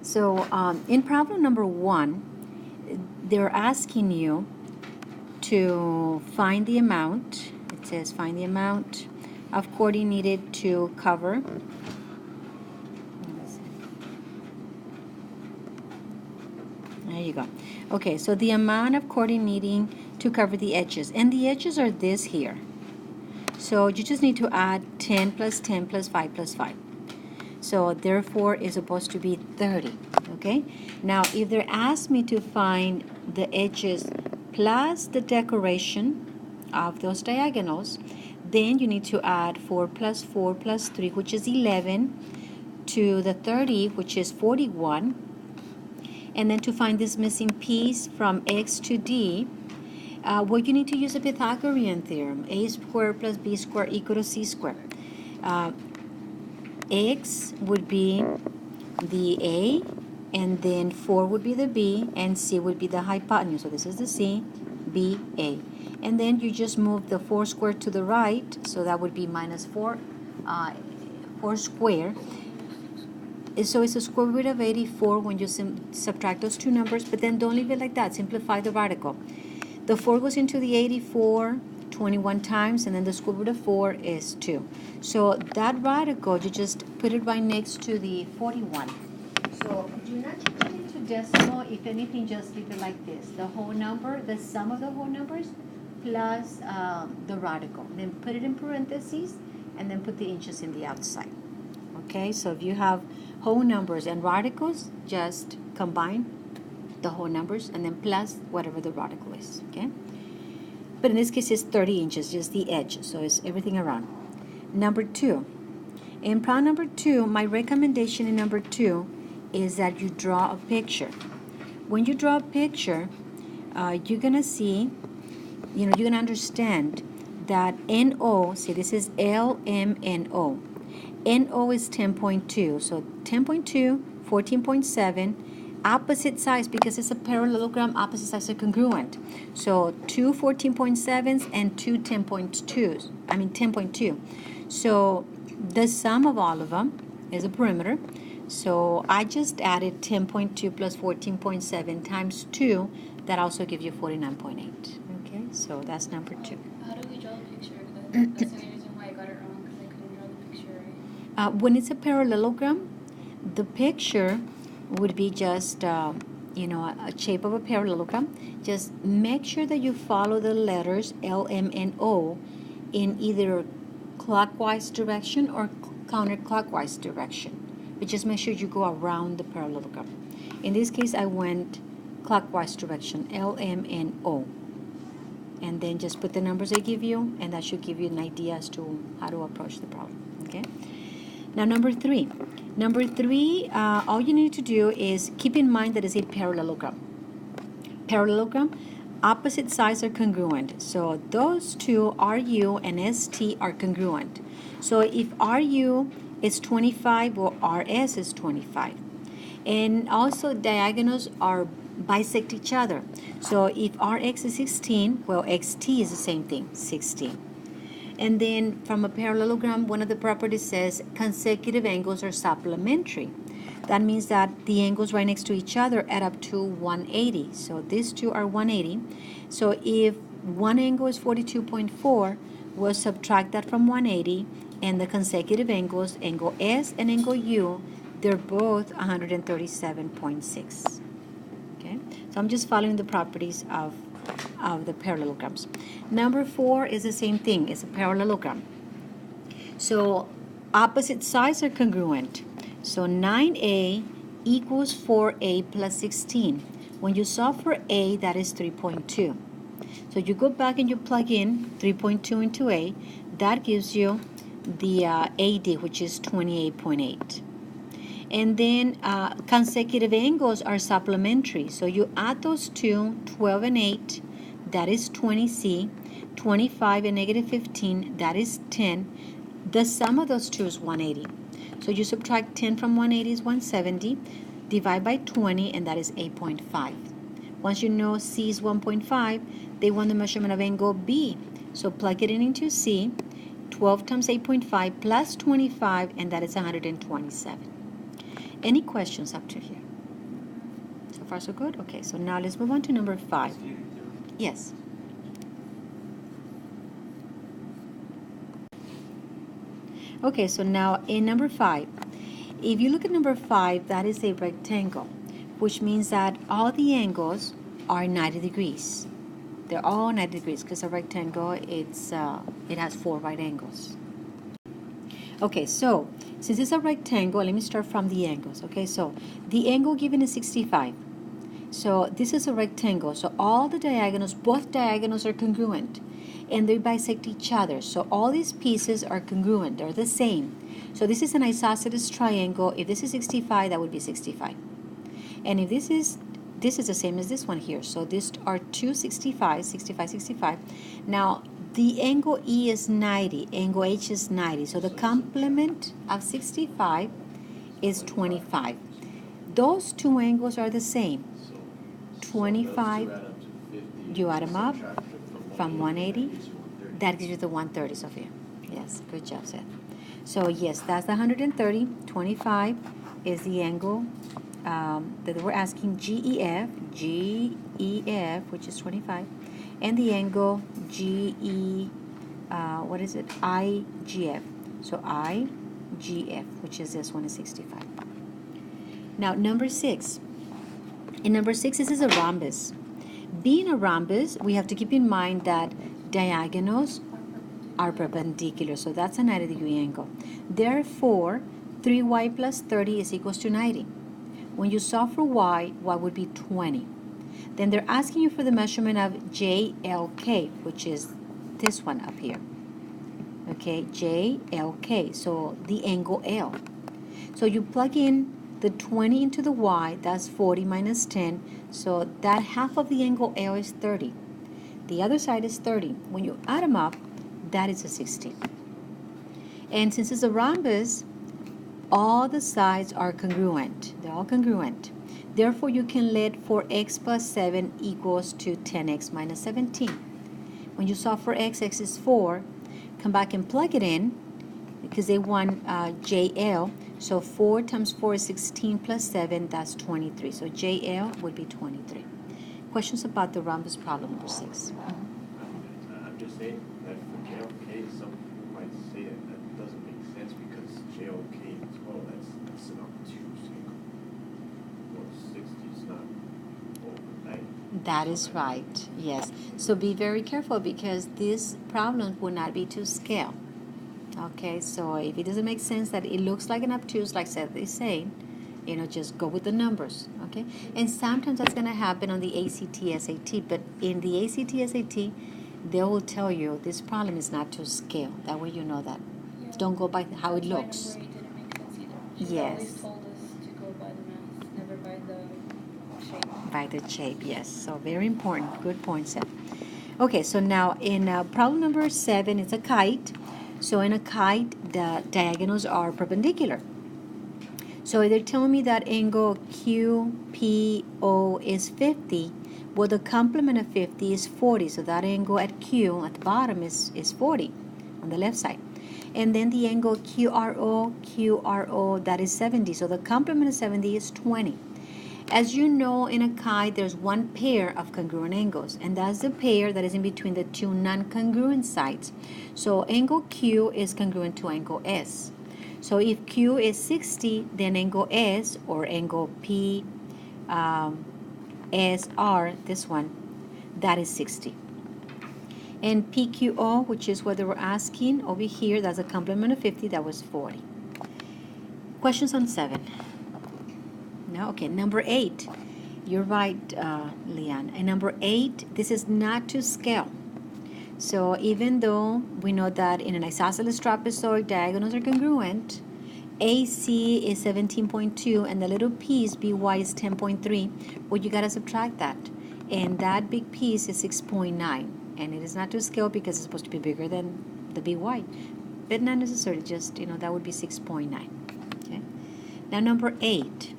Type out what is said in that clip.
So in problem number 1, they're asking you to find the amount. It says find the amount of cording needed to cover. There you go. Okay, so the amount of cording needing to cover the edges. And the edges are this here. So you just need to add 10 plus 10 plus 5 plus 5. So therefore it's supposed to be 30. Okay? Now if they're asked me to find the edges plus the decoration of those diagonals, then you need to add 4 plus 4 plus 3, which is 11, to the 30, which is 41. And then to find this missing piece from x to d, well, you need to use a Pythagorean theorem. A squared plus b squared equal to c squared. X would be the a, and then 4 would be the b, and c would be the hypotenuse. So this is the c, b, a. And then you just move the 4 squared to the right, so that would be minus 4, 4 squared. So it's a square root of 84 when you subtract those two numbers, but then don't leave it like that. Simplify the radical. The 4 goes into the 84 21 times, and then the square root of 4 is 2. So that radical, you just put it right next to the 41. So do not change it to decimal. If anything, just leave it like this. The whole number, the sum of the whole numbers, plus the radical. Then put it in parentheses, and then put the inches in the outside. Okay, so if you have whole numbers and radicals, just combine the whole numbers and then plus whatever the radical is. Okay, but in this case it's 30 inches, just the edge, so it's everything around. Number 2, in problem number 2, my recommendation in number 2 is that you draw a picture. When you draw a picture, you're gonna see, you're gonna understand that NO, see, this is LMNO. NO is 10.2, so 10.2, 14.7, opposite sides, because it's a parallelogram, opposite sides are congruent. So 2 14.7s and 2 10.2s, 10.2. So the sum of all of them is a perimeter. So I just added 10.2 plus 14.7 times 2, that also gives you 49.8. Okay, so that's number 2. How do we draw the picture? That's the only reason why I got it wrong, because I couldn't draw the picture right. When it's a parallelogram, the picture would be just, a shape of a parallelogram. Just make sure that you follow the letters L, M, and O in either clockwise direction or counterclockwise direction. But just make sure you go around the parallelogram. In this case, I went clockwise direction, L, M, and O. And then just put the numbers they give you, and that should give you an idea as to how to approach the problem. Okay? Now, number 3. Number 3, all you need to do is keep in mind that it's a parallelogram. Parallelogram, opposite sides are congruent. So those two, RU and ST, are congruent. So if RU is 25, well, RS is 25. And also diagonals are bisect each other. So if RX is 16, well, XT is the same thing, 16. And then from a parallelogram, one of the properties says consecutive angles are supplementary. That means that the angles right next to each other add up to 180. So these two are 180. So if one angle is 42.4, we'll subtract that from 180, and the consecutive angles, angle S and angle U, they're both 137.6. Okay, so I'm just following the properties of the parallelograms. Number 4 is the same thing. It's a parallelogram. So opposite sides are congruent. So 9A equals 4A plus 16. When you solve for A, that is 3.2. So you go back and you plug in 3.2 into A. That gives you the AD, which is 28.8. And then consecutive angles are supplementary. So you add those two, 12 and 8, that is 20C, 25 and negative 15, that is 10. The sum of those two is 180. So you subtract 10 from 180 is 170, divide by 20, and that is 8.5. Once you know C is 1.5, they want the measurement of angle B. So plug it in into C, 12 times 8.5 plus 25, and that is 127. Any questions up to here? far so good? Okay, so now let's move on to number 5. Yes. Okay, so now in number 5, if you look at number 5, that is a rectangle, which means that all the angles are 90 degrees. They're all 90 degrees because a rectangle, it has 4 right angles. Okay, so since it's a rectangle, let me start from the angles. Okay, so the angle given is 65. So this is a rectangle. So all the diagonals, both diagonals are congruent, and they bisect each other. So all these pieces are congruent. They're the same. So this is an isosceles triangle. If this is 65, that would be 65. And if this is the same as this one here. So these are two 65, 65, 65. Now, the angle E is 90, angle H is 90. So the complement of 65 is 25. Those two angles are the same. 25, you add them up from 180, that gives you the 130, Sophia. Yes, good job, Seth. So yes, that's the 130. 25 is the angle that we're asking, GEF, which is 25, and the angle IGF. So IGF, which is this one, is 65. Now, number 6. In number 6, this is a rhombus. Being a rhombus, we have to keep in mind that diagonals are perpendicular, so that's a 90-degree angle. Therefore, 3y plus 30 is equals to 90. When you solve for y would be 20. Then they're asking you for the measurement of JLK, which is this one up here. Okay, JLK, so the angle L. So you plug in the 20 into the y, that's 40 minus 10, so that half of the angle L is 30. The other side is 30. When you add them up, that is a 60. And since it's a rhombus, all the sides are congruent. They're all congruent. Therefore, you can let 4x plus 7 equals to 10x minus 17. When you solve for x is 4, come back and plug it in, because they want JL. So 4 times 4 is 16 plus 7, that's 23. So JL would be 23. Questions about the rhombus problem, number 6? I'm just saying that for JLK, some people might say that doesn't make sense because JLK as well, that's an obtuse angle. Well, 60 is not over 90. That is right, yes. So be very careful because this problem will not be to scale. Okay, so if it doesn't make sense that it looks like an obtuse, like Seth is saying, just go with the numbers, okay? And sometimes that's going to happen on the ACT, SAT, but in the ACT, SAT, they will tell you this problem is not to scale. That way you know that. Yeah. Don't go by how it That's why looks. number 8 didn't make sense either. She Yes. always told us to go by the math, never by the shape. By the shape, yes. So very important. Good point, Seth. Okay, so now in problem number 7, it's a kite. So in a kite, the diagonals are perpendicular. So they're telling me that angle QPO is 50. Well, the complement of 50 is 40. So that angle at Q, at the bottom, is 40 on the left side. And then the angle QRO, that is 70. So the complement of 70 is 20. As you know, in a kite, there's one pair of congruent angles, and that's the pair that is in between the two non-congruent sides. So angle Q is congruent to angle S. So if Q is 60, then angle S, or angle PSR, this one, that is 60. And PQO, which is what they were asking over here, that's a complement of 50, that was 40. Questions on 7? No? Okay, number 8. You're right, Leanne. And number 8, this is not to scale. So even though we know that in an isosceles trapezoid, diagonals are congruent, AC is 17.2 and the little piece BY is 10.3, well, you got to subtract that. And that big piece is 6.9. And it is not to scale because it's supposed to be bigger than the BY. But not necessarily, just, that would be 6.9. Okay. Now number 8.